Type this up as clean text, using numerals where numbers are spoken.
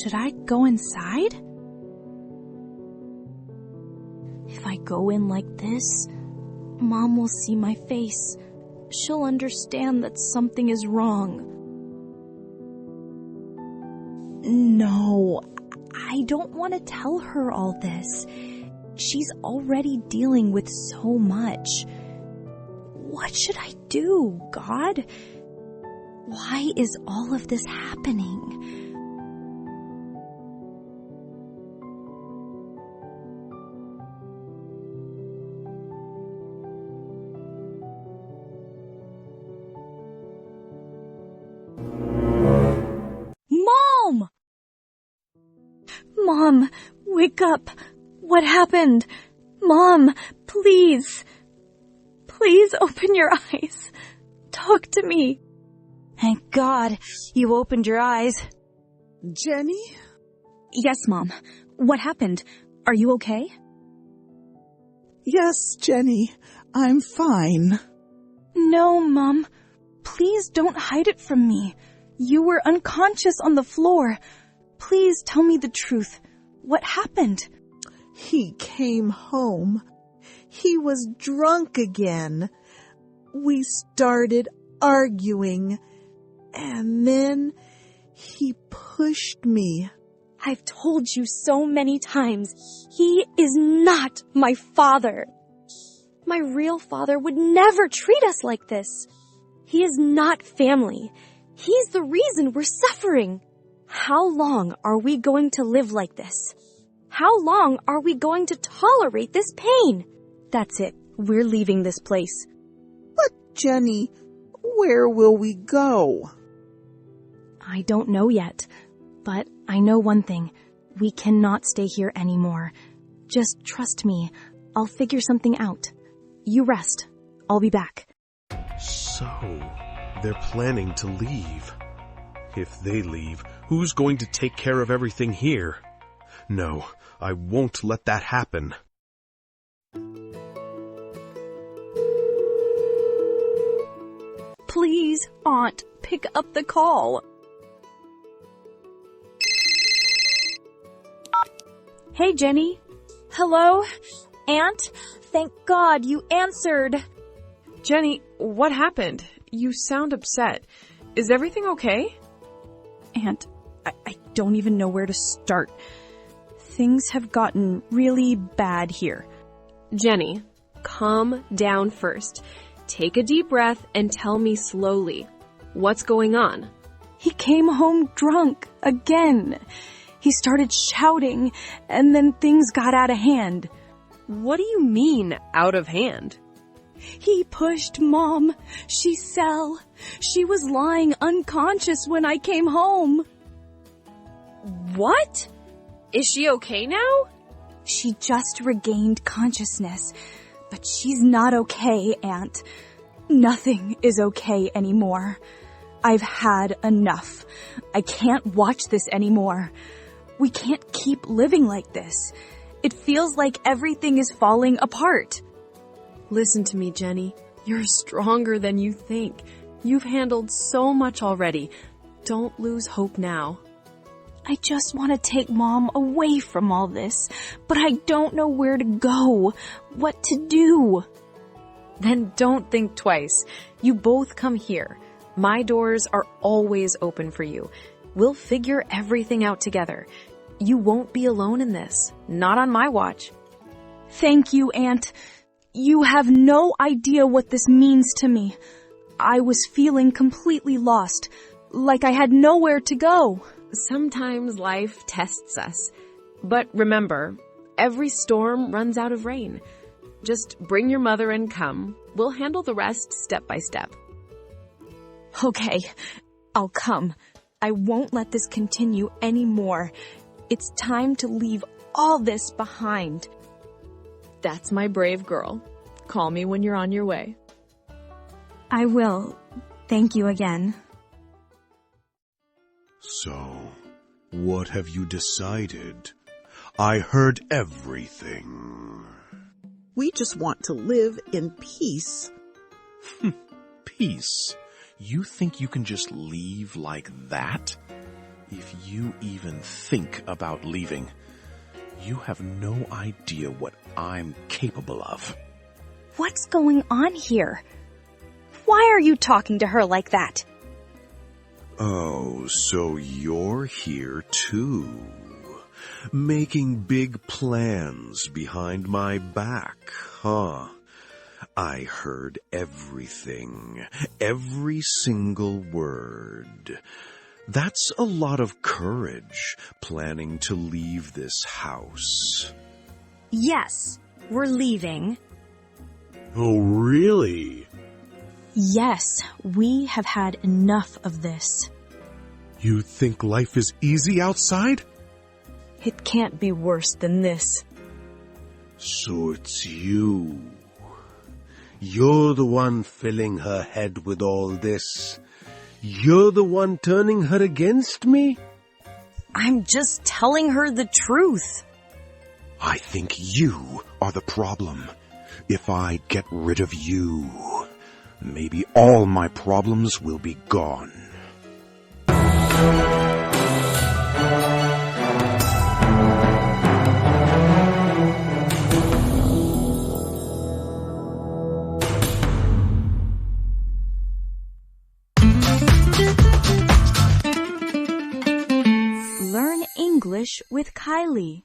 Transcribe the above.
Should I go inside? If I go in like this, Mom will see my face. She'll understand that something is wrong. No, I don't want to tell her all this. She's already dealing with so much. What should I do, God? Why is all of this happening? Mom! Mom, wake up! What happened? Mom, please! Please open your eyes. Talk to me. Thank God you opened your eyes. Jenny? Yes, Mom. What happened? Are you okay? Yes, Jenny. I'm fine. No, Mom. Please don't hide it from me. You were unconscious on the floor. Please tell me the truth. What happened? He came home. He was drunk again. We started arguing. And then he pushed me. I've told you so many times, he is not my father. My real father would never treat us like this. He is not family. He's the reason we're suffering. How long are we going to live like this? How long are we going to tolerate this pain? That's it. We're leaving this place. But, Jenny, where will we go? I don't know yet, but I know one thing. We cannot stay here anymore. Just trust me. I'll figure something out. You rest. I'll be back. So, they're planning to leave. If they leave, who's going to take care of everything here? No, I won't let that happen. Please, Aunt, pick up the call. Hey, Jenny. Hello? Aunt? Thank God you answered. Jenny, what happened? You sound upset. Is everything okay? Aunt, I don't even know where to start. Things have gotten really bad here. Jenny, calm down first. Take a deep breath and tell me slowly. What's going on? He came home drunk again. He started shouting, and then things got out of hand. What do you mean, out of hand? He pushed Mom. She fell. She was lying unconscious when I came home. What? Is she okay now? She just regained consciousness, but she's not okay, Aunt. Nothing is okay anymore. I've had enough. I can't watch this anymore. We can't keep living like this. It feels like everything is falling apart. Listen to me, Jenny. You're stronger than you think. You've handled so much already. Don't lose hope now. I just want to take Mom away from all this, but I don't know where to go, what to do. Then don't think twice. You both come here. My doors are always open for you. We'll figure everything out together. You won't be alone in this. Not on my watch. Thank you, Aunt. You have no idea what this means to me. I was feeling completely lost, like I had nowhere to go. Sometimes life tests us. But remember, every storm runs out of rain. Just bring your mother and come. We'll handle the rest step by step. Okay, I'll come. I won't let this continue anymore. It's time to leave all this behind. That's my brave girl. Call me when you're on your way. I will. Thank you again. So, what have you decided? I heard everything. We just want to live in peace. Peace? You think you can just leave like that? If you even think about leaving, you have no idea what I'm capable of. What's going on here? Why are you talking to her like that? Oh, so you're here too. Making big plans behind my back, huh? I heard everything, every single word. That's a lot of courage, planning to leave this house. Yes, we're leaving. Oh, really? Yes, we have had enough of this. You think life is easy outside? It can't be worse than this. So it's you. You're the one filling her head with all this. You're the one turning her against me? I'm just telling her the truth. I think you are the problem. If I get rid of you, maybe all my problems will be gone. Learn English with Kylie.